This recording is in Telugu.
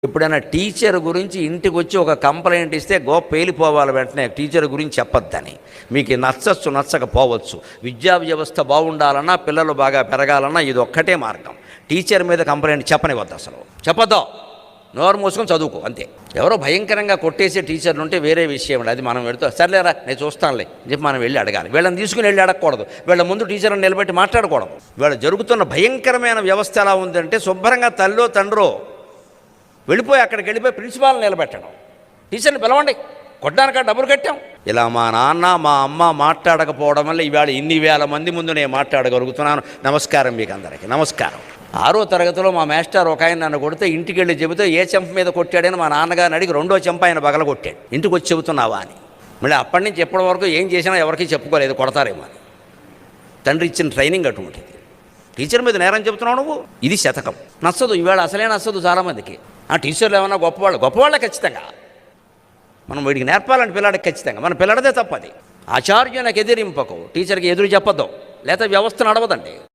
ఎప్పుడైనా టీచర్ గురించి ఇంటికి వచ్చి ఒక కంప్లైంట్ ఇస్తే పేలిపోవాలి వెంటనే టీచర్ గురించి చెప్పొద్దని. మీకు నచ్చచ్చు నచ్చకపోవచ్చు, విద్యా వ్యవస్థ బాగుండాలన్నా పిల్లలు బాగా పెరగాలన్నా ఇది ఒక్కటే మార్గం. టీచర్ మీద కంప్లైంట్ చెప్పనివద్దు, అసలు చెప్పొద్దు, నోరు మూసుకొని చదువుకో అంతే. ఎవరో భయంకరంగా కొట్టేసే టీచర్లు ఉంటే వేరే విషయం, అది మనం వెళుతూ సర్లేరా నేను చూస్తానులే అని చెప్పి మనం వెళ్ళి అడగాలి. వీళ్ళని తీసుకుని వెళ్ళి అడగకూడదు, వీళ్ళ ముందు టీచర్ని నిలబెట్టి మాట్లాడకూడదు. వీళ్ళ జరుగుతున్న భయంకరమైన వ్యవస్థ ఎలా ఉందంటే శుభ్రంగా తల్లో తండ్రో వెళ్ళిపోయి అక్కడికి వెళ్ళిపోయి ప్రిన్సిపాల్ని నిలబెట్టడం, టీచర్ని పిలవండి, కొట్టడానికి డబ్బులు కట్టాం. ఇలా మా నాన్న మా అమ్మ మాట్లాడకపోవడం వల్ల ఇవాళ ఇన్ని వేల మంది ముందు నేను మాట్లాడగలుగుతున్నాను. నమస్కారం మీకు అందరికీ, నమస్కారం. 6వ తరగతిలో మా మాస్టర్ ఒక ఆయన నన్ను కొడితే ఇంటికి వెళ్ళి చెబితే ఏ చెంప మీద కొట్టాడని మా నాన్నగారిని అడిగి 2వ చెంప ఆయన బగల కొట్టాడు. ఇంటికి వచ్చి చెబుతున్నావా అని. మళ్ళీ అప్పటి నుంచి ఎప్పటి వరకు ఏం చేసినా ఎవరికి చెప్పుకోలేదు, కొడతారేమో అని. తండ్రి ఇచ్చిన ట్రైనింగ్ అటువంటిది. టీచర్ మీద నేరం చెబుతున్నావు నువ్వు, ఇది శతకం. నచ్చదు, ఇవాళ అసలే నచ్చదు చాలామందికి. ఆ టీచర్లు ఏమన్నా గొప్పవాళ్ళే ఖచ్చితంగా. మనం వీడికి నేర్పాలంటే పిల్లాడికి ఖచ్చితంగా, మన పిల్లడదే తప్పది. ఆచార్యునికి ఎదిరింపకు, టీచర్కి ఎదురు చెప్పొద్దు, లేకపోతే వ్యవస్థ నడవదండి.